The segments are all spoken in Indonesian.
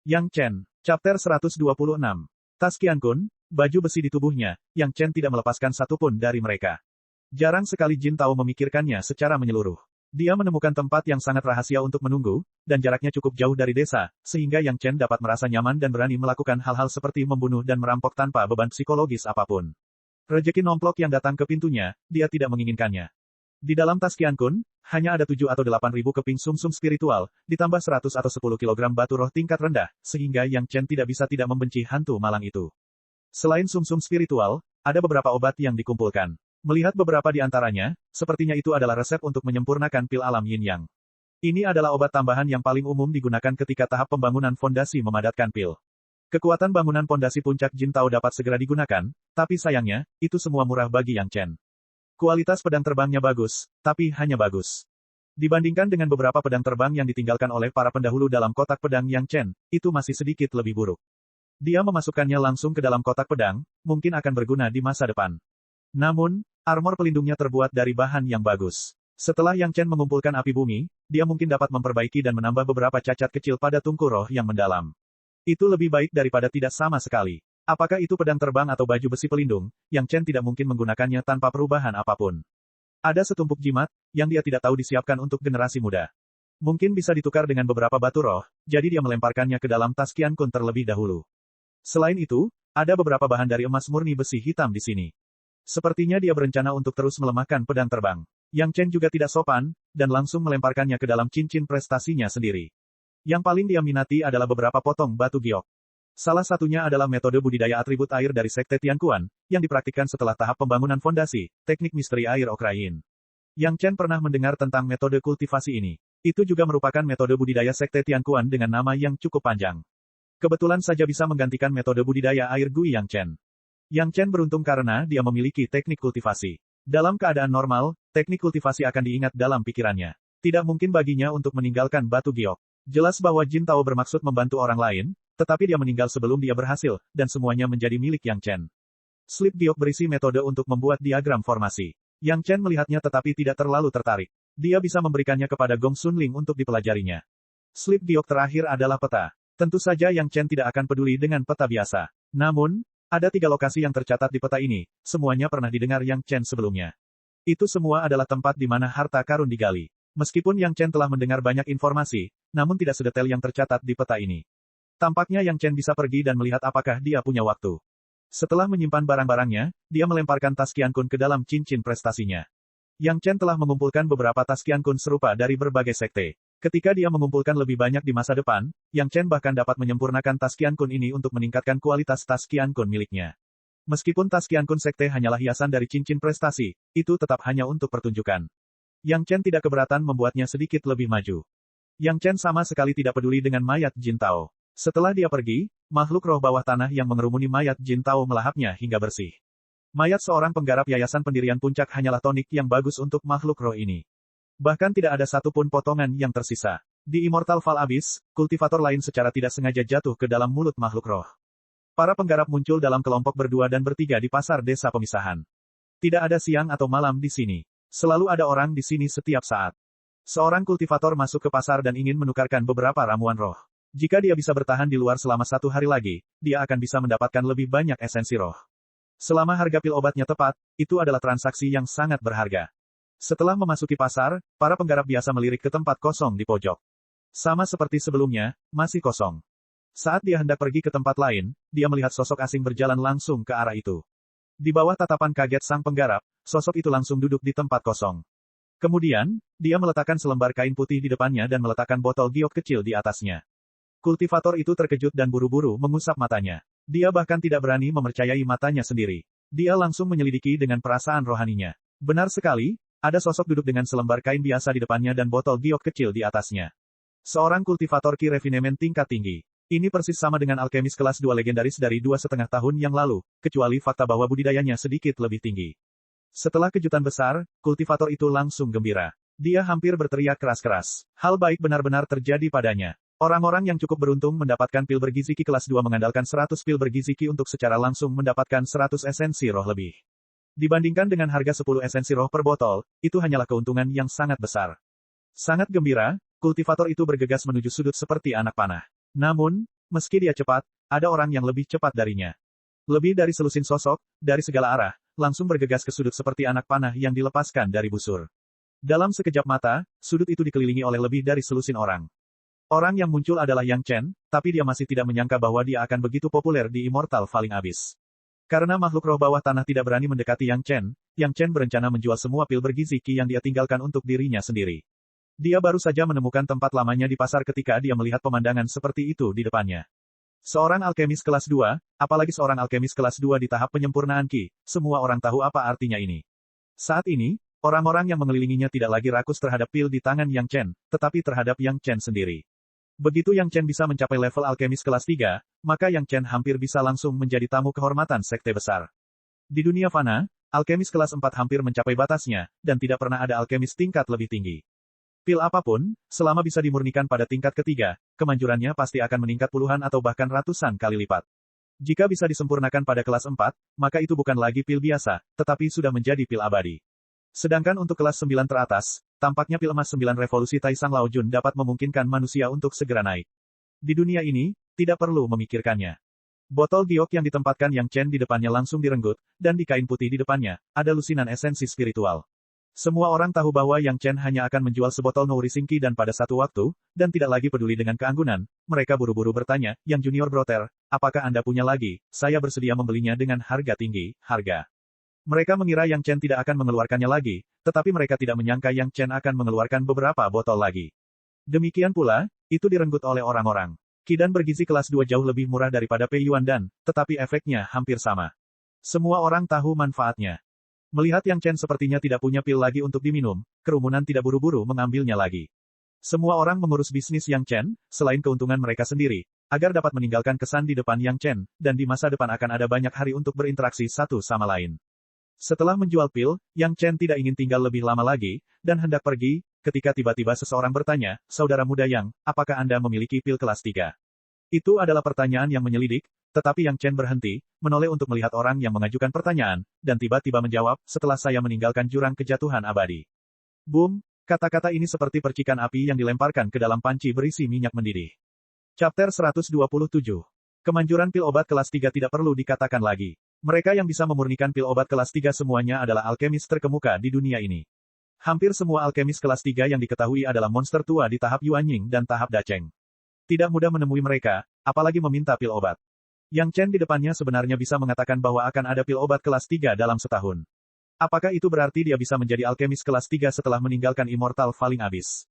Yang Chen. Chapter 126. Tas Qiankun, baju besi di tubuhnya, Yang Chen tidak melepaskan satupun dari mereka. Jarang sekali Jin Tao memikirkannya secara menyeluruh. Dia menemukan tempat yang sangat rahasia untuk menunggu, dan jaraknya cukup jauh dari desa, sehingga Yang Chen dapat merasa nyaman dan berani melakukan hal-hal seperti membunuh dan merampok tanpa beban psikologis apapun. Rezeki nomplok yang datang ke pintunya, dia tidak menginginkannya. Di dalam tas Qiankun, hanya ada 7 atau 8 ribu keping sumsum spiritual, ditambah 100 atau 10 kilogram batu roh tingkat rendah, sehingga Yang Chen tidak bisa tidak membenci hantu malang itu. Selain sumsum spiritual, ada beberapa obat yang dikumpulkan. Melihat beberapa di antaranya, sepertinya itu adalah resep untuk menyempurnakan pil alam yin yang. Ini adalah obat tambahan yang paling umum digunakan ketika tahap pembangunan fondasi memadatkan pil. Kekuatan bangunan fondasi puncak Jin Tao dapat segera digunakan, tapi sayangnya, itu semua murah bagi Yang Chen. Kualitas pedang terbangnya bagus, tapi hanya bagus. Dibandingkan dengan beberapa pedang terbang yang ditinggalkan oleh para pendahulu dalam kotak pedang Yang Chen, itu masih sedikit lebih buruk. Dia memasukkannya langsung ke dalam kotak pedang, mungkin akan berguna di masa depan. Namun, armor pelindungnya terbuat dari bahan yang bagus. Setelah Yang Chen mengumpulkan api bumi, dia mungkin dapat memperbaiki dan menambah beberapa cacat kecil pada tungku roh yang mendalam. Itu lebih baik daripada tidak sama sekali. Apakah itu pedang terbang atau baju besi pelindung, Yang Chen tidak mungkin menggunakannya tanpa perubahan apapun. Ada setumpuk jimat, yang dia tidak tahu disiapkan untuk generasi muda. Mungkin bisa ditukar dengan beberapa batu roh, jadi dia melemparkannya ke dalam tas Qiankun terlebih dahulu. Selain itu, ada beberapa bahan dari emas murni besi hitam di sini. Sepertinya dia berencana untuk terus melemahkan pedang terbang. Yang Chen juga tidak sopan, dan langsung melemparkannya ke dalam cincin prestasinya sendiri. Yang paling dia minati adalah beberapa potong batu giok. Salah satunya adalah metode budidaya atribut air dari Sekte Tianquan, yang dipraktikkan setelah tahap pembangunan fondasi, teknik misteri air Okrain. Yang Chen pernah mendengar tentang metode kultivasi ini. Itu juga merupakan metode budidaya Sekte Tianquan dengan nama yang cukup panjang. Kebetulan saja bisa menggantikan metode budidaya air Gui Yang Chen. Yang Chen beruntung karena dia memiliki teknik kultivasi. Dalam keadaan normal, teknik kultivasi akan diingat dalam pikirannya. Tidak mungkin baginya untuk meninggalkan batu giok. Jelas bahwa Jin Tao bermaksud membantu orang lain, tetapi dia meninggal sebelum dia berhasil, dan semuanya menjadi milik Yang Chen. Slip giok berisi metode untuk membuat diagram formasi. Yang Chen melihatnya tetapi tidak terlalu tertarik. Dia bisa memberikannya kepada Gong Sunling untuk dipelajarinya. Slip giok terakhir adalah peta. Tentu saja Yang Chen tidak akan peduli dengan peta biasa. Namun, ada 3 lokasi yang tercatat di peta ini, semuanya pernah didengar Yang Chen sebelumnya. Itu semua adalah tempat di mana harta karun digali. Meskipun Yang Chen telah mendengar banyak informasi, namun tidak sedetail yang tercatat di peta ini. Tampaknya Yang Chen bisa pergi dan melihat apakah dia punya waktu. Setelah menyimpan barang-barangnya, dia melemparkan tas Qiankun ke dalam cincin prestasinya. Yang Chen telah mengumpulkan beberapa tas Qiankun serupa dari berbagai sekte. Ketika dia mengumpulkan lebih banyak di masa depan, Yang Chen bahkan dapat menyempurnakan tas Qiankun ini untuk meningkatkan kualitas tas Qiankun miliknya. Meskipun tas Qiankun sekte hanyalah hiasan dari cincin prestasi, itu tetap hanya untuk pertunjukan. Yang Chen tidak keberatan membuatnya sedikit lebih maju. Yang Chen sama sekali tidak peduli dengan mayat Jin Tao. Setelah dia pergi, makhluk roh bawah tanah yang mengerumuni mayat Jin Tao melahapnya hingga bersih. Mayat seorang penggarap yayasan pendirian puncak hanyalah tonik yang bagus untuk makhluk roh ini. Bahkan tidak ada satupun potongan yang tersisa. Di Immortal Val Abyss, kultivator lain secara tidak sengaja jatuh ke dalam mulut makhluk roh. Para penggarap muncul dalam kelompok berdua dan bertiga di pasar desa pemisahan. Tidak ada siang atau malam di sini. Selalu ada orang di sini setiap saat. Seorang kultivator masuk ke pasar dan ingin menukarkan beberapa ramuan roh. Jika dia bisa bertahan di luar selama 1 hari lagi, dia akan bisa mendapatkan lebih banyak esensi roh. Selama harga pil obatnya tepat, itu adalah transaksi yang sangat berharga. Setelah memasuki pasar, para penggarap biasa melirik ke tempat kosong di pojok. Sama seperti sebelumnya, masih kosong. Saat dia hendak pergi ke tempat lain, dia melihat sosok asing berjalan langsung ke arah itu. Di bawah tatapan kaget sang penggarap, sosok itu langsung duduk di tempat kosong. Kemudian, dia meletakkan selembar kain putih di depannya dan meletakkan botol giok kecil di atasnya. Kultivator itu terkejut dan buru-buru mengusap matanya. Dia bahkan tidak berani mempercayai matanya sendiri. Dia langsung menyelidiki dengan perasaan rohaninya. Benar sekali, ada sosok duduk dengan selembar kain biasa di depannya dan botol giok kecil di atasnya. Seorang kultivator Ki Refinement tingkat tinggi. Ini persis sama dengan alkemis kelas 2 legendaris dari 2,5 tahun yang lalu, kecuali fakta bahwa budidayanya sedikit lebih tinggi. Setelah kejutan besar, kultivator itu langsung gembira. Dia hampir berteriak keras-keras. Hal baik benar-benar terjadi padanya. Orang-orang yang cukup beruntung mendapatkan pil bergizi Ki kelas 2 mengandalkan 100 pil bergizi Ki untuk secara langsung mendapatkan 100 esensi roh lebih. Dibandingkan dengan harga 10 esensi roh per botol, itu hanyalah keuntungan yang sangat besar. Sangat gembira, kultivator itu bergegas menuju sudut seperti anak panah. Namun, Meski dia cepat, ada orang yang lebih cepat darinya. Lebih dari selusin sosok, dari segala arah, langsung bergegas ke sudut seperti anak panah yang dilepaskan dari busur. Dalam sekejap mata, sudut itu dikelilingi oleh lebih dari selusin orang. Orang yang muncul adalah Yang Chen, tapi dia masih tidak menyangka bahwa dia akan begitu populer di Immortal Falling Abyss. Karena makhluk roh bawah tanah tidak berani mendekati Yang Chen berencana menjual semua pil bergizi Qi yang dia tinggalkan untuk dirinya sendiri. Dia baru saja menemukan tempat lamanya di pasar ketika dia melihat pemandangan seperti itu di depannya. Seorang alkemis kelas 2, apalagi seorang alkemis kelas 2 di tahap penyempurnaan Qi, semua orang tahu apa artinya ini. Saat ini, orang-orang yang mengelilinginya tidak lagi rakus terhadap pil di tangan Yang Chen, tetapi terhadap Yang Chen sendiri. Begitu Yang Chen bisa mencapai level alkemis kelas 3, maka Yang Chen hampir bisa langsung menjadi tamu kehormatan sekte besar. Di dunia fana, alkemis kelas 4 hampir mencapai batasnya, dan tidak pernah ada alkemis tingkat lebih tinggi. Pil apapun, selama bisa dimurnikan pada tingkat ketiga, kemanjurannya pasti akan meningkat puluhan atau bahkan ratusan kali lipat. Jika bisa disempurnakan pada kelas 4, maka itu bukan lagi pil biasa, tetapi sudah menjadi pil abadi. Sedangkan untuk kelas 9 teratas, tampaknya pil emas 9 revolusi Taisang Lao Jun dapat memungkinkan manusia untuk segera naik. Di dunia ini, tidak perlu memikirkannya. Botol giok yang ditempatkan Yang Chen di depannya langsung direnggut, dan di kain putih di depannya, ada lusinan esensi spiritual. Semua orang tahu bahwa Yang Chen hanya aking menjual sebotol Nourising Qi dan pada satu waktu, dan tidak lagi peduli dengan keanggunan, mereka buru-buru bertanya, Yang Junior Brother, apakah Anda punya lagi? Saya bersedia membelinya dengan harga tinggi, harga. Mereka mengira Yang Chen tidak akan mengeluarkannya lagi, tetapi mereka tidak menyangka Yang Chen akan mengeluarkan beberapa botol lagi. Demikian pula, itu direnggut oleh orang-orang. Qi dan bergizi kelas 2 jauh lebih murah daripada Pei Yuan dan, tetapi efeknya hampir sama. Semua orang tahu manfaatnya. Melihat Yang Chen sepertinya tidak punya pil lagi untuk diminum, kerumunan tidak buru-buru mengambilnya lagi. Semua orang mengurus bisnis Yang Chen, selain keuntungan mereka sendiri, agar dapat meninggalkan kesan di depan Yang Chen, dan di masa depan akan ada banyak hari untuk berinteraksi satu sama lain. Setelah menjual pil, Yang Chen tidak ingin tinggal lebih lama lagi, dan hendak pergi, ketika tiba-tiba seseorang bertanya, Saudara muda Yang, apakah Anda memiliki pil kelas 3? Itu adalah pertanyaan yang menyelidik, tetapi Yang Chen berhenti, menoleh untuk melihat orang yang mengajukan pertanyaan, dan tiba-tiba menjawab, setelah saya meninggalkan jurang kejatuhan abadi. Boom, kata-kata ini seperti percikan api yang dilemparkan ke dalam panci berisi minyak mendidih. Chapter 127. Kemanjuran pil obat kelas 3 tidak perlu dikatakan lagi. Mereka yang bisa memurnikan pil obat kelas 3 semuanya adalah alkemis terkemuka di dunia ini. Hampir semua alkemis kelas 3 yang diketahui adalah monster tua di tahap Yuanying dan tahap Dacheng. Tidak mudah menemui mereka, apalagi meminta pil obat. Yang Chen di depannya sebenarnya bisa mengatakan bahwa akan ada pil obat kelas 3 dalam setahun. Apakah itu berarti dia bisa menjadi alkemis kelas 3 setelah meninggalkan Immortal Falling Abyss?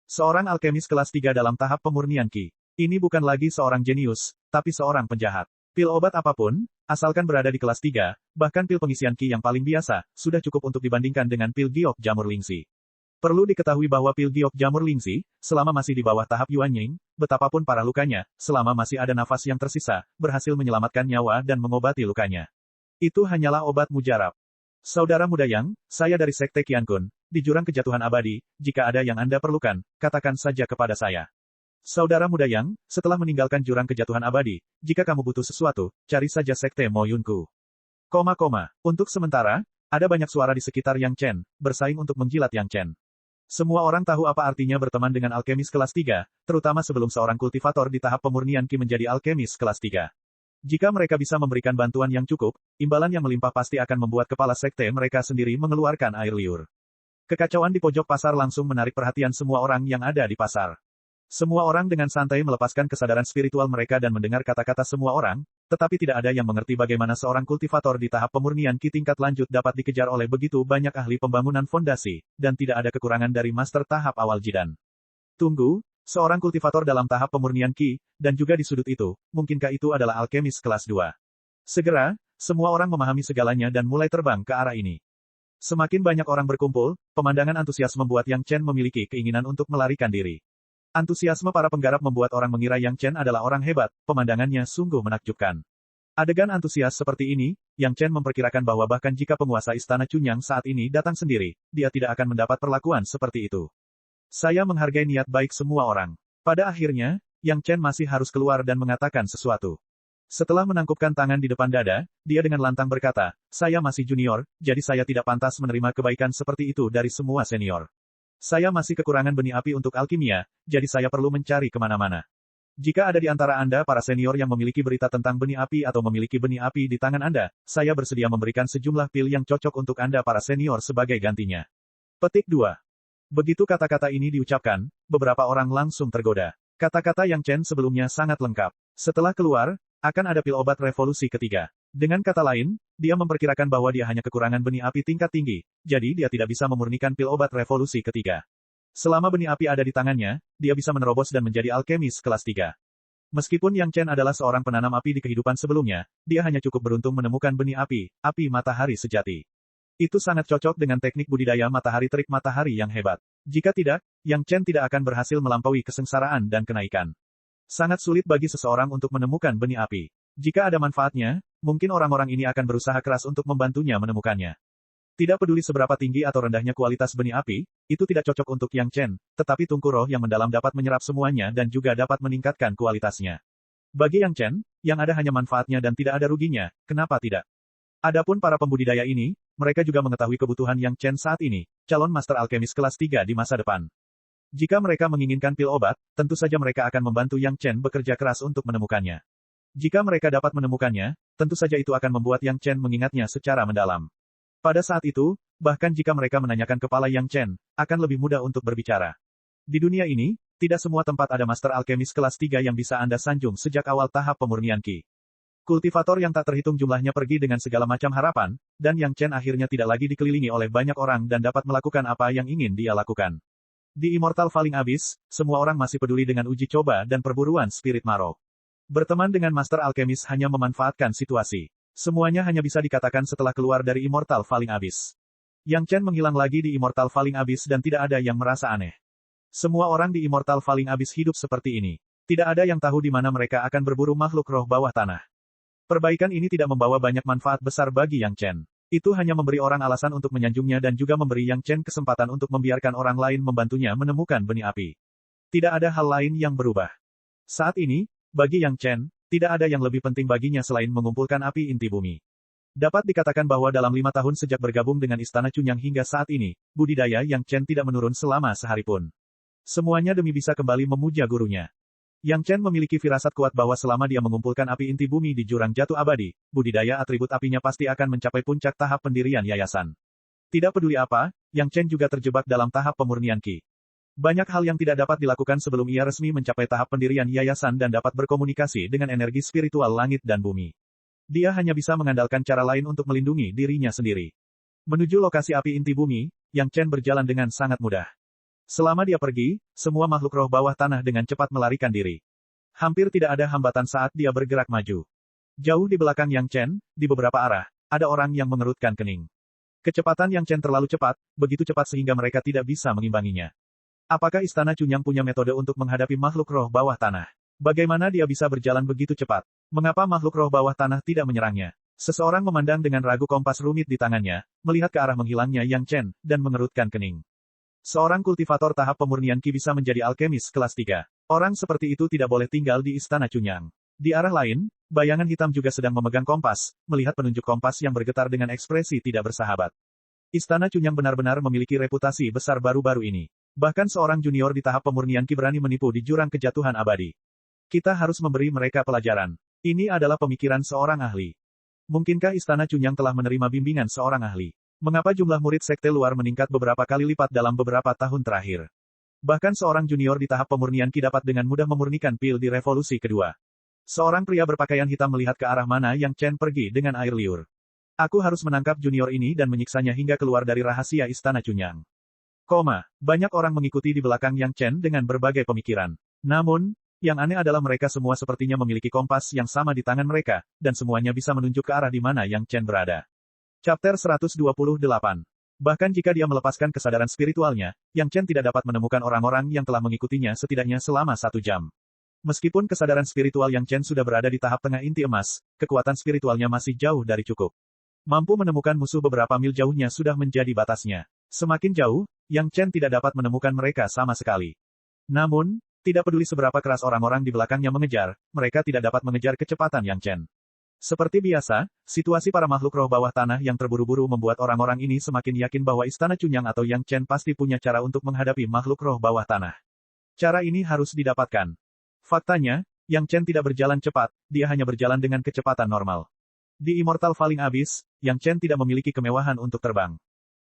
Seorang alkemis kelas 3 dalam tahap pemurnian Qi. Ini bukan lagi seorang jenius, tapi seorang penjahat. Pil obat apapun, asalkan berada di kelas 3, bahkan pil pengisian Qi yang paling biasa, sudah cukup untuk dibandingkan dengan pil giok jamur Lingxi. Perlu diketahui bahwa pil giok jamur Lingxi, selama masih di bawah tahap Yuanying, betapapun parah lukanya, selama masih ada nafas yang tersisa, berhasil menyelamatkan nyawa dan mengobati lukanya. Itu hanyalah obat mujarab. Saudara muda Yang, saya dari Sekte Qiankun, di jurang kejatuhan abadi, jika ada yang Anda perlukan, katakan saja kepada saya. Saudara muda Yang, setelah meninggalkan jurang kejatuhan abadi, jika kamu butuh sesuatu, cari saja Sekte Mo Yunku. Untuk sementara, ada banyak suara di sekitar Yang Chen, bersaing untuk menjilat Yang Chen. Semua orang tahu apa artinya berteman dengan alkemis kelas 3, terutama sebelum seorang kultivator di tahap pemurnian Qi menjadi alkemis kelas 3. Jika mereka bisa memberikan bantuan yang cukup, imbalan yang melimpah pasti akan membuat kepala sekte mereka sendiri mengeluarkan air liur. Kekacauan di pojok pasar langsung menarik perhatian semua orang yang ada di pasar. Semua orang dengan santai melepaskan kesadaran spiritual mereka dan mendengar kata-kata semua orang, tetapi tidak ada yang mengerti bagaimana seorang kultivator di tahap pemurnian Qi tingkat lanjut dapat dikejar oleh begitu banyak ahli pembangunan fondasi, dan tidak ada kekurangan dari master tahap awal Jidan. Tunggu, seorang kultivator dalam tahap pemurnian Qi, dan juga di sudut itu, mungkinkah itu adalah alkemis kelas 2? Segera, semua orang memahami segalanya dan mulai terbang ke arah ini. Semakin banyak orang berkumpul, pemandangan antusias membuat Yang Chen memiliki keinginan untuk melarikan diri. Antusiasme para penggarap membuat orang mengira Yang Chen adalah orang hebat, pemandangannya sungguh menakjubkan. Adegan antusias seperti ini, Yang Chen memperkirakan bahwa bahkan jika penguasa istana Chunyang saat ini datang sendiri, dia tidak akan mendapat perlakuan seperti itu. Saya menghargai niat baik semua orang. Pada akhirnya, Yang Chen masih harus keluar dan mengatakan sesuatu. Setelah menangkupkan tangan di depan dada, dia dengan lantang berkata, saya masih junior, jadi saya tidak pantas menerima kebaikan seperti itu dari semua senior. Saya masih kekurangan benih api untuk alkimia, jadi saya perlu mencari kemana-mana. Jika ada di antara Anda para senior yang memiliki berita tentang benih api atau memiliki benih api di tangan Anda, saya bersedia memberikan sejumlah pil yang cocok untuk Anda para senior sebagai gantinya. Petik 2. Begitu kata-kata ini diucapkan, beberapa orang langsung tergoda. Kata-kata Yang Chen sebelumnya sangat lengkap. Setelah keluar, akan ada pil obat revolusi ketiga. Dengan kata lain, dia memperkirakan bahwa dia hanya kekurangan benih api tingkat tinggi, jadi dia tidak bisa memurnikan pil obat revolusi ketiga. Selama benih api ada di tangannya, dia bisa menerobos dan menjadi alkemis kelas 3. Meskipun Yang Chen adalah seorang penanam api di kehidupan sebelumnya, dia hanya cukup beruntung menemukan benih api matahari sejati. Itu sangat cocok dengan teknik budidaya matahari terik matahari yang hebat. Jika tidak, Yang Chen tidak akan berhasil melampaui kesengsaraan dan kenaikan. Sangat sulit bagi seseorang untuk menemukan benih api. Jika ada manfaatnya, mungkin orang-orang ini akan berusaha keras untuk membantunya menemukannya. Tidak peduli seberapa tinggi atau rendahnya kualitas benih api, itu tidak cocok untuk Yang Chen, tetapi tungku roh yang mendalam dapat menyerap semuanya dan juga dapat meningkatkan kualitasnya. Bagi Yang Chen, yang ada hanya manfaatnya dan tidak ada ruginya, kenapa tidak? Adapun para pembudidaya ini, mereka juga mengetahui kebutuhan Yang Chen saat ini, calon master alkemis kelas 3 di masa depan. Jika mereka menginginkan pil obat, tentu saja mereka akan membantu Yang Chen bekerja keras untuk menemukannya. Jika mereka dapat menemukannya, tentu saja itu akan membuat Yang Chen mengingatnya secara mendalam. Pada saat itu, bahkan jika mereka menanyakan kepala Yang Chen, akan lebih mudah untuk berbicara. Di dunia ini, tidak semua tempat ada master alkemis kelas 3 yang bisa Anda sanjung sejak awal tahap pemurnian Qi. Kultivator yang tak terhitung jumlahnya pergi dengan segala macam harapan, dan Yang Chen akhirnya tidak lagi dikelilingi oleh banyak orang dan dapat melakukan apa yang ingin dia lakukan. Di Immortal Falling Abyss, semua orang masih peduli dengan uji coba dan perburuan spirit Marrow. Berteman dengan master alkemis hanya memanfaatkan situasi. Semuanya hanya bisa dikatakan setelah keluar dari Immortal Falling Abyss. Yang Chen menghilang lagi di Immortal Falling Abyss dan tidak ada yang merasa aneh. Semua orang di Immortal Falling Abyss hidup seperti ini. Tidak ada yang tahu di mana mereka akan berburu makhluk roh bawah tanah. Perbaikan ini tidak membawa banyak manfaat besar bagi Yang Chen. Itu hanya memberi orang alasan untuk menyanjungnya dan juga memberi Yang Chen kesempatan untuk membiarkan orang lain membantunya menemukan benih api. Tidak ada hal lain yang berubah. Saat ini, bagi Yang Chen, tidak ada yang lebih penting baginya selain mengumpulkan api inti bumi. Dapat dikatakan bahwa dalam 5 tahun sejak bergabung dengan Istana Cunyang hingga saat ini, budidaya Yang Chen tidak menurun selama sehari pun. Semuanya demi bisa kembali memuja gurunya. Yang Chen memiliki firasat kuat bahwa selama dia mengumpulkan api inti bumi di jurang jatuh abadi, budidaya atribut apinya pasti akan mencapai puncak tahap pendirian yayasan. Tidak peduli apa, Yang Chen juga terjebak dalam tahap pemurnian Qi. Banyak hal yang tidak dapat dilakukan sebelum ia resmi mencapai tahap pendirian yayasan dan dapat berkomunikasi dengan energi spiritual langit dan bumi. Dia hanya bisa mengandalkan cara lain untuk melindungi dirinya sendiri. Menuju lokasi api inti bumi, Yang Chen berjalan dengan sangat mudah. Selama dia pergi, semua makhluk roh bawah tanah dengan cepat melarikan diri. Hampir tidak ada hambatan saat dia bergerak maju. Jauh di belakang Yang Chen, di beberapa arah, ada orang yang mengerutkan kening. Kecepatan Yang Chen terlalu cepat, begitu cepat sehingga mereka tidak bisa mengimbanginya. Apakah Istana Cunyang punya metode untuk menghadapi makhluk roh bawah tanah? Bagaimana dia bisa berjalan begitu cepat? Mengapa makhluk roh bawah tanah tidak menyerangnya? Seseorang memandang dengan ragu kompas rumit di tangannya, melihat ke arah menghilangnya Yang Chen, dan mengerutkan kening. Seorang kultivator tahap pemurnian Qi bisa menjadi alkemis kelas 3. Orang seperti itu tidak boleh tinggal di Istana Cunyang. Di arah lain, bayangan hitam juga sedang memegang kompas, melihat penunjuk kompas yang bergetar dengan ekspresi tidak bersahabat. Istana Cunyang benar-benar memiliki reputasi besar baru-baru ini. Bahkan seorang junior di tahap pemurnian Qi berani menipu di jurang kejatuhan abadi. Kita harus memberi mereka pelajaran. Ini adalah pemikiran seorang ahli. Mungkinkah Istana Cunyang telah menerima bimbingan seorang ahli? Mengapa jumlah murid sekte luar meningkat beberapa kali lipat dalam beberapa tahun terakhir? Bahkan seorang junior di tahap pemurnian Qi dapat dengan mudah memurnikan pil di revolusi kedua. Seorang pria berpakaian hitam melihat ke arah mana Yang Chen pergi dengan air liur. Aku harus menangkap junior ini dan menyiksanya hingga keluar dari rahasia Istana Cunyang. Banyak orang mengikuti di belakang Yang Chen dengan berbagai pemikiran. Namun, yang aneh adalah mereka semua sepertinya memiliki kompas yang sama di tangan mereka, dan semuanya bisa menunjuk ke arah di mana Yang Chen berada. Chapter 128. Bahkan jika dia melepaskan kesadaran spiritualnya, Yang Chen tidak dapat menemukan orang-orang yang telah mengikutinya setidaknya selama 1 jam. Meskipun kesadaran spiritual Yang Chen sudah berada di tahap tengah inti emas, kekuatan spiritualnya masih jauh dari cukup. Mampu menemukan musuh beberapa mil jauhnya sudah menjadi batasnya. Semakin jauh, Yang Chen tidak dapat menemukan mereka sama sekali. Namun, tidak peduli seberapa keras orang-orang di belakangnya mengejar, mereka tidak dapat mengejar kecepatan Yang Chen. Seperti biasa, situasi para makhluk roh bawah tanah yang terburu-buru membuat orang-orang ini semakin yakin bahwa Istana Cunyang atau Yang Chen pasti punya cara untuk menghadapi makhluk roh bawah tanah. Cara ini harus didapatkan. Faktanya, Yang Chen tidak berjalan cepat, dia hanya berjalan dengan kecepatan normal. Di Immortal Falling Abyss, Yang Chen tidak memiliki kemewahan untuk terbang.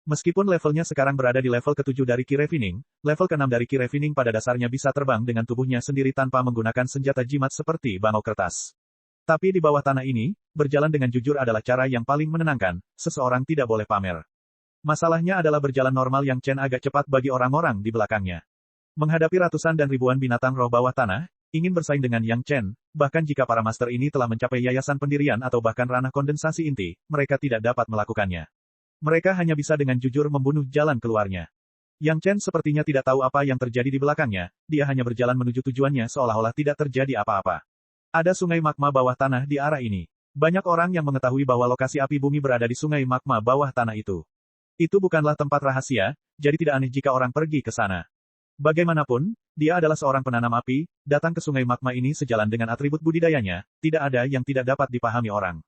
Meskipun levelnya sekarang berada di level ke-7 dari Ki Refining, level ke-6 dari Ki Refining pada dasarnya bisa terbang dengan tubuhnya sendiri tanpa menggunakan senjata jimat seperti bangau kertas. Tapi di bawah tanah ini, berjalan dengan jujur adalah cara yang paling menenangkan, seseorang tidak boleh pamer. Masalahnya adalah berjalan normal Yang Chen agak cepat bagi orang-orang di belakangnya. Menghadapi ratusan dan ribuan binatang roh bawah tanah, ingin bersaing dengan Yang Chen, bahkan jika para master ini telah mencapai yayasan pendirian atau bahkan ranah kondensasi inti, mereka tidak dapat melakukannya. Mereka hanya bisa dengan jujur membunuh jalan keluarnya. Yang Chen sepertinya tidak tahu apa yang terjadi di belakangnya, dia hanya berjalan menuju tujuannya seolah-olah tidak terjadi apa-apa. Ada sungai magma bawah tanah di arah ini. Banyak orang yang mengetahui bahwa lokasi api bumi berada di sungai magma bawah tanah itu. Itu bukanlah tempat rahasia, jadi tidak aneh jika orang pergi ke sana. Bagaimanapun, dia adalah seorang penanam api, datang ke sungai magma ini sejalan dengan atribut budidayanya, tidak ada yang tidak dapat dipahami orang.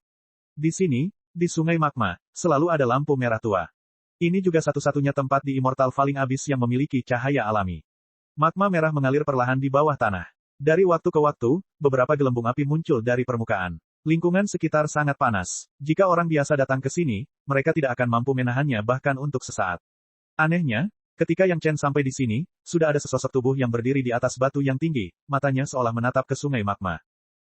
Di sini, di sungai magma, selalu ada lampu merah tua. Ini juga satu-satunya tempat di Immortal Falling Abyss yang memiliki cahaya alami. Magma merah mengalir perlahan di bawah tanah. Dari waktu ke waktu, beberapa gelembung api muncul dari permukaan. Lingkungan sekitar sangat panas. Jika orang biasa datang ke sini, mereka tidak akan mampu menahannya bahkan untuk sesaat. Anehnya, ketika Yang Chen sampai di sini, sudah ada sesosok tubuh yang berdiri di atas batu yang tinggi, matanya seolah menatap ke sungai magma.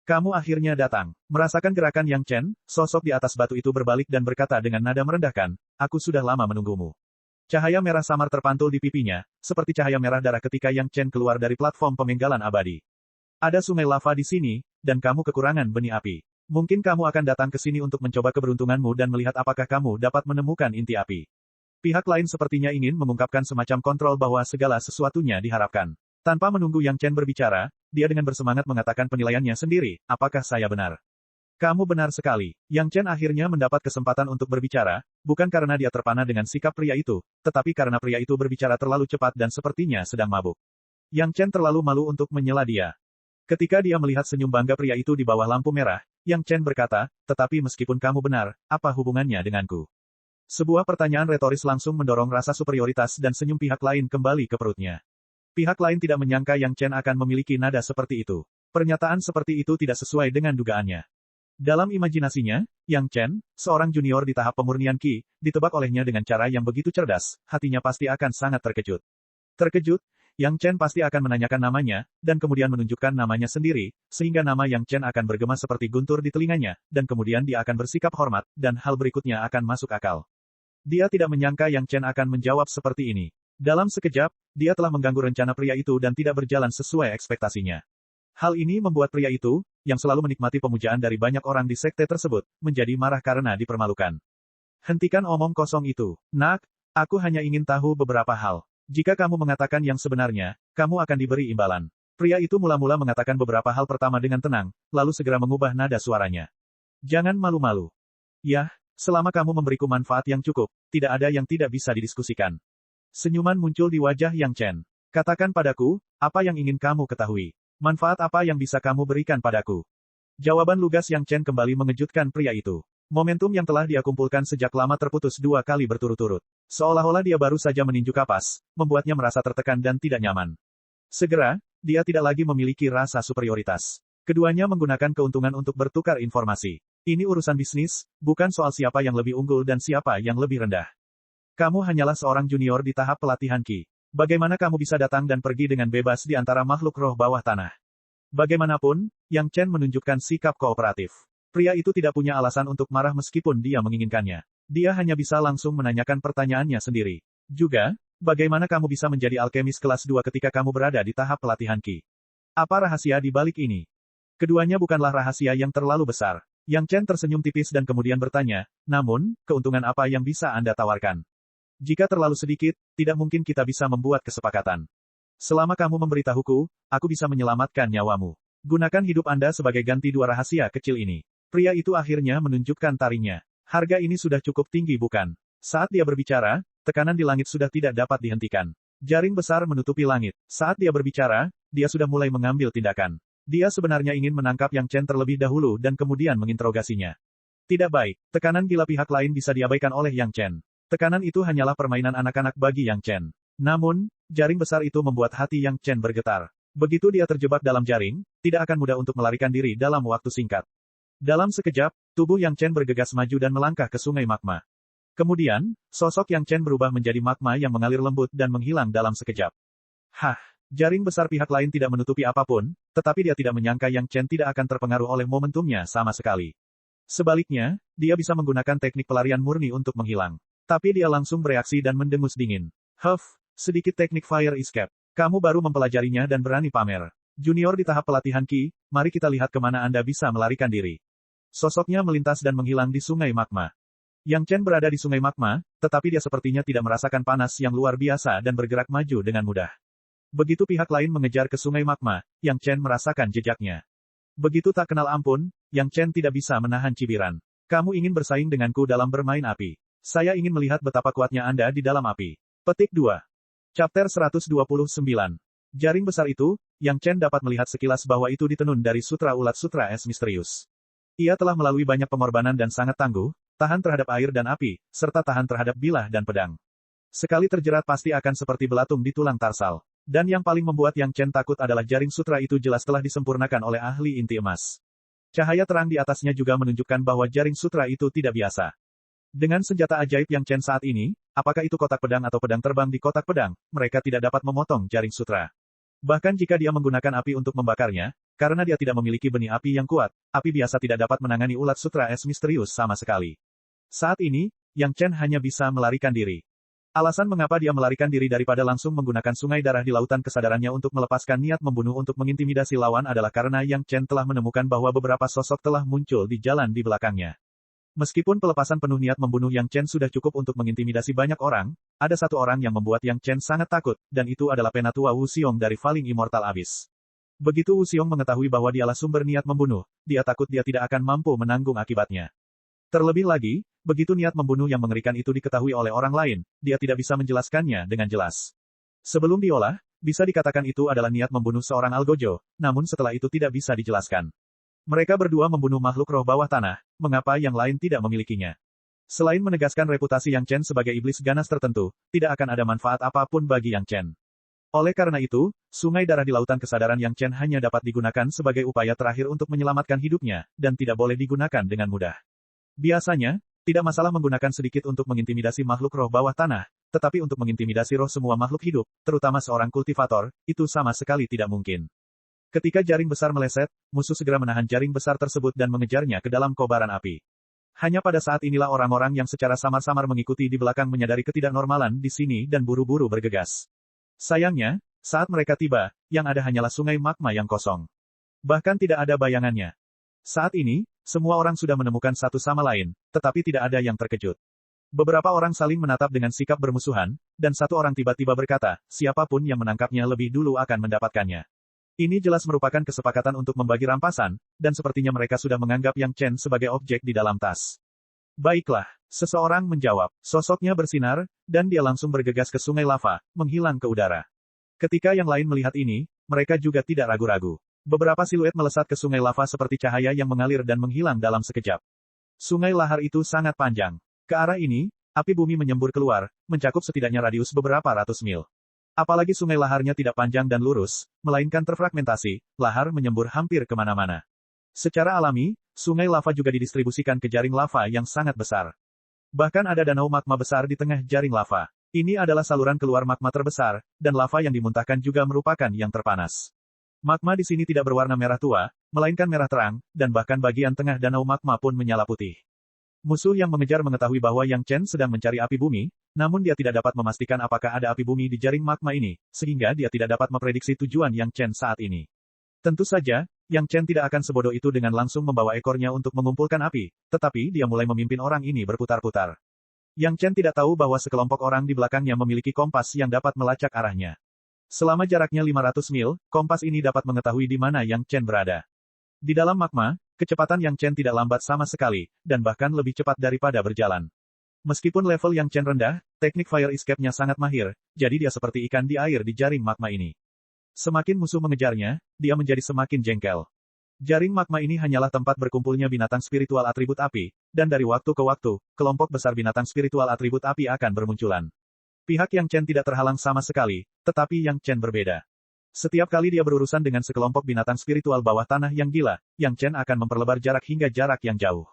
Kamu akhirnya datang. Merasakan gerakan Yang Chen, sosok di atas batu itu berbalik dan berkata dengan nada merendahkan, aku sudah lama menunggumu. Cahaya merah samar terpantul di pipinya, seperti cahaya merah darah ketika Yang Chen keluar dari platform pemenggalan abadi. Ada sungai lava di sini, dan kamu kekurangan benih api. Mungkin kamu akan datang ke sini untuk mencoba keberuntunganmu dan melihat apakah kamu dapat menemukan inti api. Pihak lain sepertinya ingin mengungkapkan semacam kontrol bahwa segala sesuatunya diharapkan. Tanpa menunggu Yang Chen berbicara, dia dengan bersemangat mengatakan penilaiannya sendiri, apakah saya benar? Kamu benar sekali. Yang Chen akhirnya mendapat kesempatan untuk berbicara, bukan karena dia terpana dengan sikap pria itu, tetapi karena pria itu berbicara terlalu cepat dan sepertinya sedang mabuk. Yang Chen terlalu malu untuk menyela dia. Ketika dia melihat senyum bangga pria itu di bawah lampu merah, Yang Chen berkata, tetapi meskipun kamu benar, apa hubungannya denganku? Sebuah pertanyaan retoris langsung mendorong rasa superioritas dan senyum pihak lain kembali ke perutnya. Pihak lain tidak menyangka Yang Chen akan memiliki nada seperti itu. Pernyataan seperti itu tidak sesuai dengan dugaannya. Dalam imajinasinya, Yang Chen, seorang junior di tahap pemurnian Qi, ditebak olehnya dengan cara yang begitu cerdas, hatinya pasti akan sangat terkejut. Terkejut, Yang Chen pasti akan menanyakan namanya, dan kemudian menunjukkan namanya sendiri, sehingga nama Yang Chen akan bergema seperti guntur di telinganya, dan kemudian dia akan bersikap hormat, dan hal berikutnya akan masuk akal. Dia tidak menyangka Yang Chen akan menjawab seperti ini. Dalam sekejap, dia telah mengganggu rencana pria itu dan tidak berjalan sesuai ekspektasinya. Hal ini membuat pria itu, yang selalu menikmati pemujaan dari banyak orang di sekte tersebut, menjadi marah karena dipermalukan. Hentikan omong kosong itu. Nak, aku hanya ingin tahu beberapa hal. Jika kamu mengatakan yang sebenarnya, kamu akan diberi imbalan. Pria itu mula-mula mengatakan beberapa hal pertama dengan tenang, lalu segera mengubah nada suaranya. Jangan malu-malu. Yah, selama kamu memberiku manfaat yang cukup, tidak ada yang tidak bisa didiskusikan. Senyuman muncul di wajah Yang Chen. Katakan padaku, apa yang ingin kamu ketahui? Manfaat apa yang bisa kamu berikan padaku? Jawaban lugas Yang Chen kembali mengejutkan pria itu. Momentum yang telah dia kumpulkan sejak lama terputus 2 kali berturut-turut. Seolah-olah dia baru saja meninju kapas, membuatnya merasa tertekan dan tidak nyaman. Segera, dia tidak lagi memiliki rasa superioritas. Keduanya menggunakan keuntungan untuk bertukar informasi. Ini urusan bisnis, bukan soal siapa yang lebih unggul dan siapa yang lebih rendah. Kamu hanyalah seorang junior di tahap pelatihan Qi. Bagaimana kamu bisa datang dan pergi dengan bebas di antara makhluk roh bawah tanah? Bagaimanapun, Yang Chen menunjukkan sikap kooperatif. Pria itu tidak punya alasan untuk marah meskipun dia menginginkannya. Dia hanya bisa langsung menanyakan pertanyaannya sendiri. Juga, bagaimana kamu bisa menjadi alkemis kelas 2 ketika kamu berada di tahap pelatihan Qi? Apa rahasia di balik ini? Keduanya bukanlah rahasia yang terlalu besar. Yang Chen tersenyum tipis dan kemudian bertanya, namun, keuntungan apa yang bisa Anda tawarkan? Jika terlalu sedikit, tidak mungkin kita bisa membuat kesepakatan. Selama kamu memberitahuku, aku bisa menyelamatkan nyawamu. Gunakan hidup Anda sebagai ganti 2 rahasia kecil ini. Pria itu akhirnya menunjukkan taringnya. Harga ini sudah cukup tinggi bukan? Saat dia berbicara, tekanan di langit sudah tidak dapat dihentikan. Jaring besar menutupi langit. Saat dia berbicara, dia sudah mulai mengambil tindakan. Dia sebenarnya ingin menangkap Yang Chen terlebih dahulu dan kemudian menginterogasinya. Tidak baik, tekanan gila pihak lain bisa diabaikan oleh Yang Chen. Tekanan itu hanyalah permainan anak-anak bagi Yang Chen. Namun, jaring besar itu membuat hati Yang Chen bergetar. Begitu dia terjebak dalam jaring, tidak akan mudah untuk melarikan diri dalam waktu singkat. Dalam sekejap, tubuh Yang Chen bergegas maju dan melangkah ke sungai magma. Kemudian, sosok Yang Chen berubah menjadi magma yang mengalir lembut dan menghilang dalam sekejap. Hah, jaring besar pihak lain tidak menutupi apapun, tetapi dia tidak menyangka Yang Chen tidak akan terpengaruh oleh momentumnya sama sekali. Sebaliknya, dia bisa menggunakan teknik pelarian murni untuk menghilang. Tapi dia langsung bereaksi dan mendengus dingin. Sedikit teknik fire escape. Kamu baru mempelajarinya dan berani pamer. Junior di tahap pelatihan Ki, mari kita lihat kemana Anda bisa melarikan diri. Sosoknya melintas dan menghilang di sungai magma. Yang Chen berada di sungai magma, tetapi dia sepertinya tidak merasakan panas yang luar biasa dan bergerak maju dengan mudah. Begitu pihak lain mengejar ke sungai magma, Yang Chen merasakan jejaknya. Begitu tak kenal ampun, Yang Chen tidak bisa menahan cibiran. Kamu ingin bersaing denganku dalam bermain api. Saya ingin melihat betapa kuatnya Anda di dalam api. Petik 2. Chapter 129. Jaring besar itu, Yang Chen dapat melihat sekilas bahwa itu ditenun dari sutra ulat sutra es misterius. Ia telah melalui banyak pengorbanan dan sangat tangguh, tahan terhadap air dan api, serta tahan terhadap bilah dan pedang. Sekali terjerat pasti akan seperti belatung di tulang tarsal. Dan yang paling membuat Yang Chen takut adalah jaring sutra itu jelas telah disempurnakan oleh ahli inti emas. Cahaya terang di atasnya juga menunjukkan bahwa jaring sutra itu tidak biasa. Dengan senjata ajaib Yang Chen saat ini, apakah itu kotak pedang atau pedang terbang di kotak pedang, mereka tidak dapat memotong jaring sutra. Bahkan jika dia menggunakan api untuk membakarnya, karena dia tidak memiliki benih api yang kuat, api biasa tidak dapat menangani ulat sutra es misterius sama sekali. Saat ini, Yang Chen hanya bisa melarikan diri. Alasan mengapa dia melarikan diri daripada langsung menggunakan sungai darah di lautan kesadarannya untuk melepaskan niat membunuh untuk mengintimidasi lawan adalah karena Yang Chen telah menemukan bahwa beberapa sosok telah muncul di jalan di belakangnya. Meskipun pelepasan penuh niat membunuh Yang Chen sudah cukup untuk mengintimidasi banyak orang, ada satu orang yang membuat Yang Chen sangat takut, dan itu adalah penatua Wu Xiong dari Falling Immortal Abyss. Begitu Wu Xiong mengetahui bahwa dialah sumber niat membunuh, dia takut dia tidak akan mampu menanggung akibatnya. Terlebih lagi, begitu niat membunuh yang mengerikan itu diketahui oleh orang lain, dia tidak bisa menjelaskannya dengan jelas. Sebelum diolah, bisa dikatakan itu adalah niat membunuh seorang algojo, namun setelah itu tidak bisa dijelaskan. Mereka berdua membunuh makhluk roh bawah tanah, mengapa yang lain tidak memilikinya? Selain menegaskan reputasi Yang Chen sebagai iblis ganas tertentu, tidak akan ada manfaat apapun bagi Yang Chen. Oleh karena itu, sungai darah di lautan kesadaran Yang Chen hanya dapat digunakan sebagai upaya terakhir untuk menyelamatkan hidupnya, dan tidak boleh digunakan dengan mudah. Biasanya, tidak masalah menggunakan sedikit untuk mengintimidasi makhluk roh bawah tanah, tetapi untuk mengintimidasi roh semua makhluk hidup, terutama seorang kultivator, itu sama sekali tidak mungkin. Ketika jaring besar meleset, musuh segera menahan jaring besar tersebut dan mengejarnya ke dalam kobaran api. Hanya pada saat inilah orang-orang yang secara samar-samar mengikuti di belakang menyadari ketidaknormalan di sini dan buru-buru bergegas. Sayangnya, saat mereka tiba, yang ada hanyalah sungai magma yang kosong. Bahkan tidak ada bayangannya. Saat ini, semua orang sudah menemukan satu sama lain, tetapi tidak ada yang terkejut. Beberapa orang saling menatap dengan sikap bermusuhan, dan satu orang tiba-tiba berkata, siapapun yang menangkapnya lebih dulu akan mendapatkannya. Ini jelas merupakan kesepakatan untuk membagi rampasan, dan sepertinya mereka sudah menganggap Yang Chen sebagai objek di dalam tas. Baiklah, seseorang menjawab. Sosoknya bersinar, dan dia langsung bergegas ke sungai lava, menghilang ke udara. Ketika yang lain melihat ini, mereka juga tidak ragu-ragu. Beberapa siluet melesat ke sungai lava seperti cahaya yang mengalir dan menghilang dalam sekejap. Sungai lahar itu sangat panjang. Ke arah ini, api bumi menyembur keluar, mencakup setidaknya radius beberapa ratus mil. Apalagi sungai laharnya tidak panjang dan lurus, melainkan terfragmentasi, lahar menyembur hampir kemana-mana. Secara alami, sungai lava juga didistribusikan ke jaring lava yang sangat besar. Bahkan ada danau magma besar di tengah jaring lava. Ini adalah saluran keluar magma terbesar, dan lava yang dimuntahkan juga merupakan yang terpanas. Magma di sini tidak berwarna merah tua, melainkan merah terang, dan bahkan bagian tengah danau magma pun menyala putih. Musuh yang mengejar mengetahui bahwa Yang Chen sedang mencari api bumi, namun dia tidak dapat memastikan apakah ada api bumi di jaring magma ini, sehingga dia tidak dapat memprediksi tujuan Yang Chen saat ini. Tentu saja, Yang Chen tidak akan sebodoh itu dengan langsung membawa ekornya untuk mengumpulkan api, tetapi dia mulai memimpin orang ini berputar-putar. Yang Chen tidak tahu bahwa sekelompok orang di belakangnya memiliki kompas yang dapat melacak arahnya. Selama jaraknya 500 mil, kompas ini dapat mengetahui di mana Yang Chen berada. Di dalam magma, kecepatan Yang Chen tidak lambat sama sekali, dan bahkan lebih cepat daripada berjalan. Meskipun level Yang Chen rendah, teknik fire escape-nya sangat mahir, jadi dia seperti ikan di air di jaring magma ini. Semakin musuh mengejarnya, dia menjadi semakin jengkel. Jaring magma ini hanyalah tempat berkumpulnya binatang spiritual atribut api, dan dari waktu ke waktu, kelompok besar binatang spiritual atribut api akan bermunculan. Pihak Yang Chen tidak terhalang sama sekali, tetapi Yang Chen berbeda. Setiap kali dia berurusan dengan sekelompok binatang spiritual bawah tanah yang gila, Yang Chen akan memperlebar jarak hingga jarak yang jauh.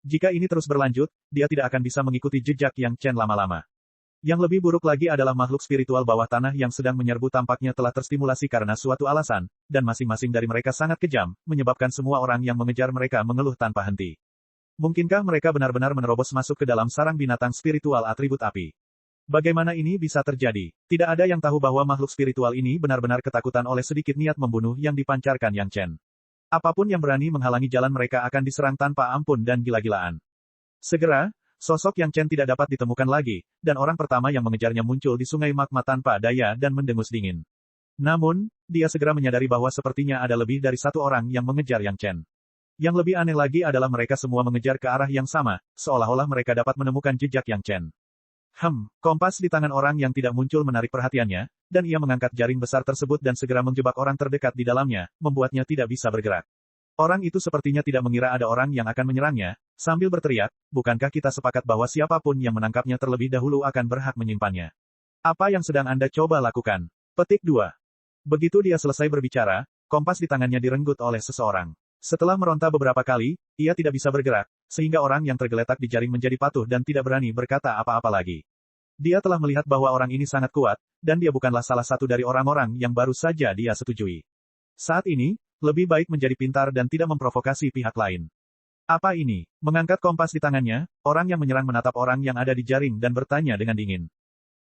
Jika ini terus berlanjut, dia tidak akan bisa mengikuti jejak Yang Chen lama-lama. Yang lebih buruk lagi adalah makhluk spiritual bawah tanah yang sedang menyerbu tampaknya telah terstimulasi karena suatu alasan, dan masing-masing dari mereka sangat kejam, menyebabkan semua orang yang mengejar mereka mengeluh tanpa henti. Mungkinkah mereka benar-benar menerobos masuk ke dalam sarang binatang spiritual atribut api? Bagaimana ini bisa terjadi? Tidak ada yang tahu bahwa makhluk spiritual ini benar-benar ketakutan oleh sedikit niat membunuh yang dipancarkan Yang Chen. Apapun yang berani menghalangi jalan mereka akan diserang tanpa ampun dan gila-gilaan. Segera, sosok Yang Chen tidak dapat ditemukan lagi, dan orang pertama yang mengejarnya muncul di sungai magma tanpa daya dan mendengus dingin. Namun, dia segera menyadari bahwa sepertinya ada lebih dari satu orang yang mengejar Yang Chen. Yang lebih aneh lagi adalah mereka semua mengejar ke arah yang sama, seolah-olah mereka dapat menemukan jejak Yang Chen. Kompas di tangan orang yang tidak muncul menarik perhatiannya, dan ia mengangkat jaring besar tersebut dan segera menjebak orang terdekat di dalamnya, membuatnya tidak bisa bergerak. Orang itu sepertinya tidak mengira ada orang yang akan menyerangnya, sambil berteriak, bukankah kita sepakat bahwa siapapun yang menangkapnya terlebih dahulu akan berhak menyimpannya? Apa yang sedang Anda coba lakukan? Petik 2. Begitu dia selesai berbicara, kompas di tangannya direnggut oleh seseorang. Setelah meronta beberapa kali, ia tidak bisa bergerak, sehingga orang yang tergeletak di jaring menjadi patuh dan tidak berani berkata apa-apa lagi. Dia telah melihat bahwa orang ini sangat kuat, dan dia bukanlah salah satu dari orang-orang yang baru saja dia setujui. Saat ini, lebih baik menjadi pintar dan tidak memprovokasi pihak lain. Apa ini? Mengangkat kompas di tangannya, orang yang menyerang menatap orang yang ada di jaring dan bertanya dengan dingin.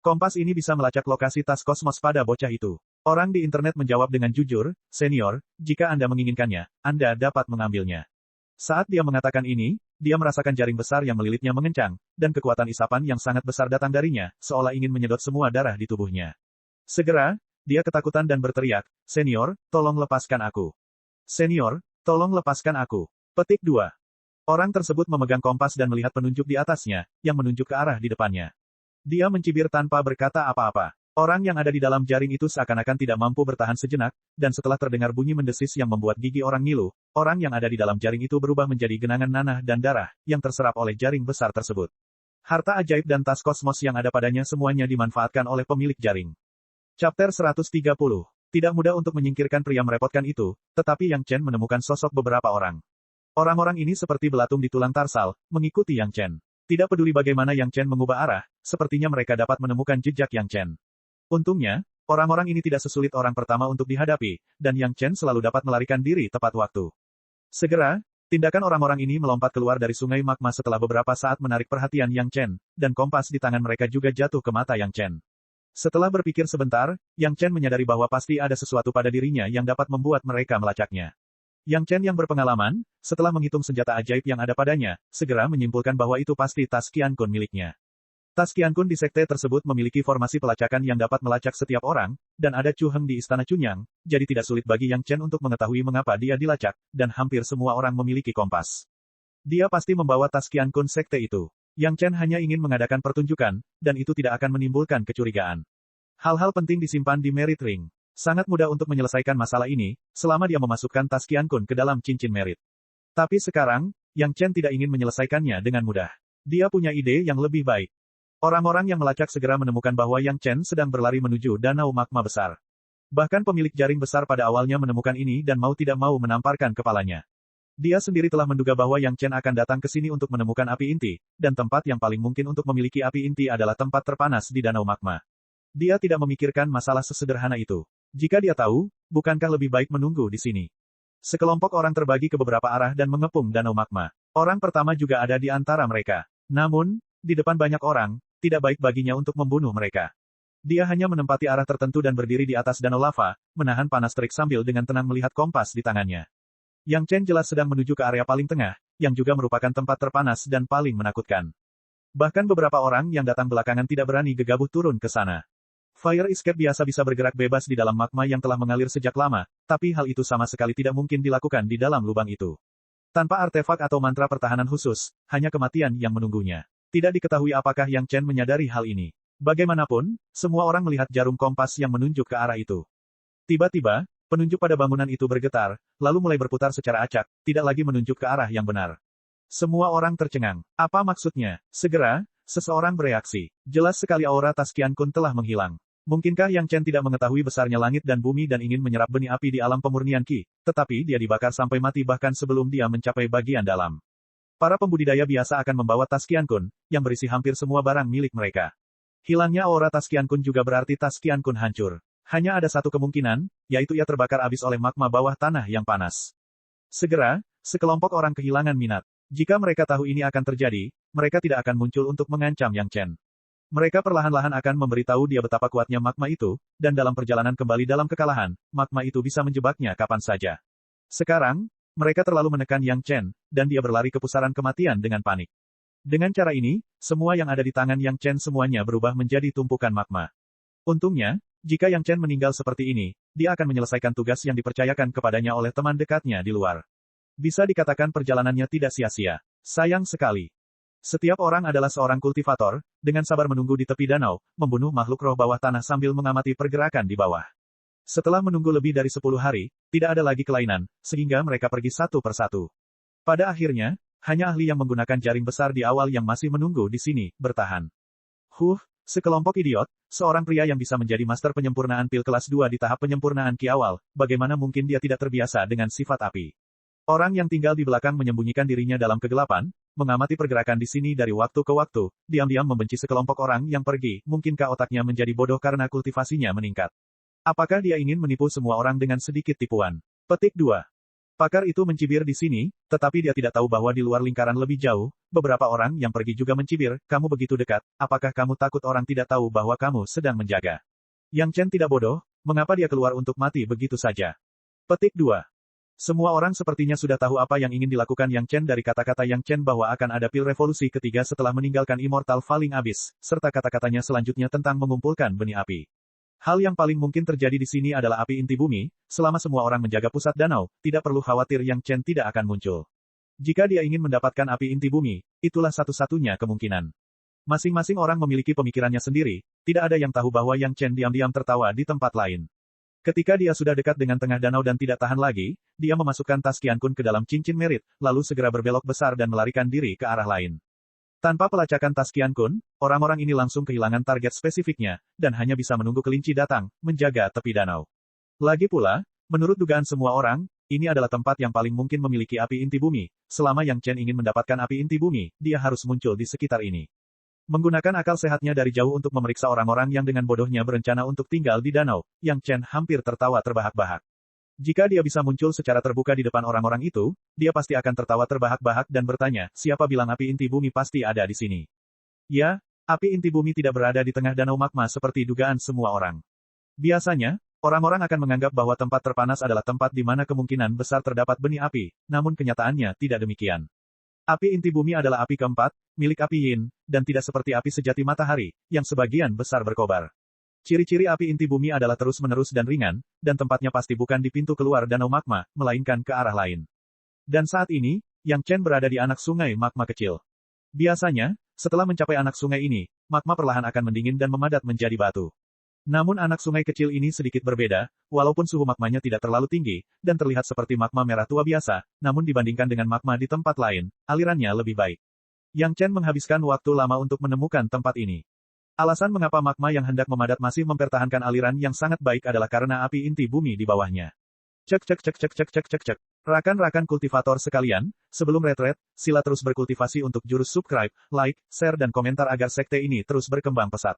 Kompas ini bisa melacak lokasi tas kosmos pada bocah itu. Orang di internet menjawab dengan jujur, senior, jika Anda menginginkannya, Anda dapat mengambilnya. Saat dia mengatakan ini, dia merasakan jaring besar yang melilitnya mengencang, dan kekuatan isapan yang sangat besar datang darinya, seolah ingin menyedot semua darah di tubuhnya. Segera, dia ketakutan dan berteriak, senior, tolong lepaskan aku. Senior, tolong lepaskan aku. Petik 2. Orang tersebut memegang kompas dan melihat penunjuk di atasnya, yang menunjuk ke arah di depannya. Dia mencibir tanpa berkata apa-apa. Orang yang ada di dalam jaring itu seakan-akan tidak mampu bertahan sejenak, dan setelah terdengar bunyi mendesis yang membuat gigi orang ngilu, orang yang ada di dalam jaring itu berubah menjadi genangan nanah dan darah, yang terserap oleh jaring besar tersebut. Harta ajaib dan tas kosmos yang ada padanya semuanya dimanfaatkan oleh pemilik jaring. Chapter 130. Tidak mudah untuk menyingkirkan pria merepotkan itu, tetapi Yang Chen menemukan sosok beberapa orang. Orang-orang ini seperti belatung di tulang tarsal, mengikuti Yang Chen. Tidak peduli bagaimana Yang Chen mengubah arah, sepertinya mereka dapat menemukan jejak Yang Chen. Untungnya, orang-orang ini tidak sesulit orang pertama untuk dihadapi, dan Yang Chen selalu dapat melarikan diri tepat waktu. Segera, tindakan orang-orang ini melompat keluar dari sungai magma setelah beberapa saat menarik perhatian Yang Chen, dan kompas di tangan mereka juga jatuh ke mata Yang Chen. Setelah berpikir sebentar, Yang Chen menyadari bahwa pasti ada sesuatu pada dirinya yang dapat membuat mereka melacaknya. Yang Chen yang berpengalaman, setelah menghitung senjata ajaib yang ada padanya, segera menyimpulkan bahwa itu pasti tas Qiankun miliknya. Tas Qiankun di sekte tersebut memiliki formasi pelacakan yang dapat melacak setiap orang, dan ada Chu Heng di Istana Chunyang, jadi tidak sulit bagi Yang Chen untuk mengetahui mengapa dia dilacak, dan hampir semua orang memiliki kompas. Dia pasti membawa tas Qiankun sekte itu. Yang Chen hanya ingin mengadakan pertunjukan, dan itu tidak akan menimbulkan kecurigaan. Hal-hal penting disimpan di Merit Ring. Sangat mudah untuk menyelesaikan masalah ini, selama dia memasukkan tas Qiankun ke dalam cincin Merit. Tapi sekarang, Yang Chen tidak ingin menyelesaikannya dengan mudah. Dia punya ide yang lebih baik. Orang-orang yang melacak segera menemukan bahwa Yang Chen sedang berlari menuju danau magma besar. Bahkan pemilik jaring besar pada awalnya menemukan ini dan mau tidak mau menamparkan kepalanya. Dia sendiri telah menduga bahwa Yang Chen akan datang ke sini untuk menemukan api inti, dan tempat yang paling mungkin untuk memiliki api inti adalah tempat terpanas di danau magma. Dia tidak memikirkan masalah sesederhana itu. Jika dia tahu, bukankah lebih baik menunggu di sini? Sekelompok orang terbagi ke beberapa arah dan mengepung danau magma. Orang pertama juga ada di antara mereka. Namun, di depan banyak orang, tidak baik baginya untuk membunuh mereka. Dia hanya menempati arah tertentu dan berdiri di atas danau lava, menahan panas terik sambil dengan tenang melihat kompas di tangannya. Yang Chen jelas sedang menuju ke area paling tengah, yang juga merupakan tempat terpanas dan paling menakutkan. Bahkan beberapa orang yang datang belakangan tidak berani gegabah turun ke sana. Fire escape biasa bisa bergerak bebas di dalam magma yang telah mengalir sejak lama, tapi hal itu sama sekali tidak mungkin dilakukan di dalam lubang itu. Tanpa artefak atau mantra pertahanan khusus, hanya kematian yang menunggunya. Tidak diketahui apakah Yang Chen menyadari hal ini. Bagaimanapun, semua orang melihat jarum kompas yang menunjuk ke arah itu. Tiba-tiba, penunjuk pada bangunan itu bergetar, lalu mulai berputar secara acak, tidak lagi menunjuk ke arah yang benar. Semua orang tercengang. Apa maksudnya? Segera, seseorang bereaksi. Jelas sekali aura tas Qiankun telah menghilang. Mungkinkah Yang Chen tidak mengetahui besarnya langit dan bumi dan ingin menyerap benih api di alam pemurnian Qi, tetapi dia dibakar sampai mati bahkan sebelum dia mencapai bagian dalam. Para pembudidaya biasa akan membawa tas Qiankun, yang berisi hampir semua barang milik mereka. Hilangnya aura tas Qiankun juga berarti tas Qiankun hancur. Hanya ada satu kemungkinan, yaitu ia terbakar habis oleh magma bawah tanah yang panas. Segera, sekelompok orang kehilangan minat. Jika mereka tahu ini akan terjadi, mereka tidak akan muncul untuk mengancam Yang Chen. Mereka perlahan-lahan akan memberitahu dia betapa kuatnya magma itu, dan dalam perjalanan kembali dalam kekalahan, magma itu bisa menjebaknya kapan saja. Sekarang, mereka terlalu menekan Yang Chen, dan dia berlari ke pusaran kematian dengan panik. Dengan cara ini, semua yang ada di tangan Yang Chen semuanya berubah menjadi tumpukan magma. Untungnya, jika Yang Chen meninggal seperti ini, dia akan menyelesaikan tugas yang dipercayakan kepadanya oleh teman dekatnya di luar. Bisa dikatakan perjalanannya tidak sia-sia. Sayang sekali. Setiap orang adalah seorang kultivator, dengan sabar menunggu di tepi danau, membunuh makhluk roh bawah tanah sambil mengamati pergerakan di bawah. Setelah menunggu lebih dari 10 hari, tidak ada lagi kelainan, sehingga mereka pergi satu persatu. Pada akhirnya, hanya ahli yang menggunakan jaring besar di awal yang masih menunggu di sini, bertahan. Sekelompok idiot, seorang pria yang bisa menjadi master penyempurnaan pil kelas 2 di tahap penyempurnaan Qi awal, bagaimana mungkin dia tidak terbiasa dengan sifat api? Orang yang tinggal di belakang menyembunyikan dirinya dalam kegelapan, mengamati pergerakan di sini dari waktu ke waktu, diam-diam membenci sekelompok orang yang pergi, mungkinkah otaknya menjadi bodoh karena kultivasinya meningkat? Apakah dia ingin menipu semua orang dengan sedikit tipuan? Petik 2. Pakar itu mencibir di sini, tetapi dia tidak tahu bahwa di luar lingkaran lebih jauh, beberapa orang yang pergi juga mencibir, kamu begitu dekat, apakah kamu takut orang tidak tahu bahwa kamu sedang menjaga? Yang Chen tidak bodoh, mengapa dia keluar untuk mati begitu saja? Petik 2. Semua orang sepertinya sudah tahu apa yang ingin dilakukan Yang Chen dari kata-kata Yang Chen bahwa akan ada pil revolusi ketiga setelah meninggalkan Immortal Falling Abyss, serta kata-katanya selanjutnya tentang mengumpulkan benih api. Hal yang paling mungkin terjadi di sini adalah api inti bumi, selama semua orang menjaga pusat danau, tidak perlu khawatir Yang Chen tidak akan muncul. Jika dia ingin mendapatkan api inti bumi, itulah satu-satunya kemungkinan. Masing-masing orang memiliki pemikirannya sendiri, tidak ada yang tahu bahwa Yang Chen diam-diam tertawa di tempat lain. Ketika dia sudah dekat dengan tengah danau dan tidak tahan lagi, dia memasukkan tas Qiankun ke dalam cincin merit, lalu segera berbelok besar dan melarikan diri ke arah lain. Tanpa pelacakan tas Qiankun, orang-orang ini langsung kehilangan target spesifiknya, dan hanya bisa menunggu kelinci datang, menjaga tepi danau. Lagi pula, menurut dugaan semua orang, ini adalah tempat yang paling mungkin memiliki api inti bumi. Selama Yang Chen ingin mendapatkan api inti bumi, dia harus muncul di sekitar ini. Menggunakan akal sehatnya dari jauh untuk memeriksa orang-orang yang dengan bodohnya berencana untuk tinggal di danau, Yang Chen hampir tertawa terbahak-bahak. Jika dia bisa muncul secara terbuka di depan orang-orang itu, dia pasti akan tertawa terbahak-bahak dan bertanya, siapa bilang api inti bumi pasti ada di sini? Ya, api inti bumi tidak berada di tengah danau magma seperti dugaan semua orang. Biasanya, orang-orang akan menganggap bahwa tempat terpanas adalah tempat di mana kemungkinan besar terdapat benih api, namun kenyataannya tidak demikian. Api inti bumi adalah api keempat, milik api yin, dan tidak seperti api sejati matahari, yang sebagian besar berkobar. Ciri-ciri api inti bumi adalah terus-menerus dan ringan, dan tempatnya pasti bukan di pintu keluar danau magma, melainkan ke arah lain. Dan saat ini, Yang Chen berada di anak sungai magma kecil. Biasanya, setelah mencapai anak sungai ini, magma perlahan akan mendingin dan memadat menjadi batu. Namun anak sungai kecil ini sedikit berbeda, walaupun suhu magmanya tidak terlalu tinggi, dan terlihat seperti magma merah tua biasa, namun dibandingkan dengan magma di tempat lain, alirannya lebih baik. Yang Chen menghabiskan waktu lama untuk menemukan tempat ini. Alasan mengapa magma yang hendak memadat masih mempertahankan aliran yang sangat baik adalah karena api inti bumi di bawahnya. Cek. Rakan-rakan kultivator sekalian, sebelum retret, sila terus berkultivasi untuk jurus subscribe, like, share dan komentar agar sekte ini terus berkembang pesat.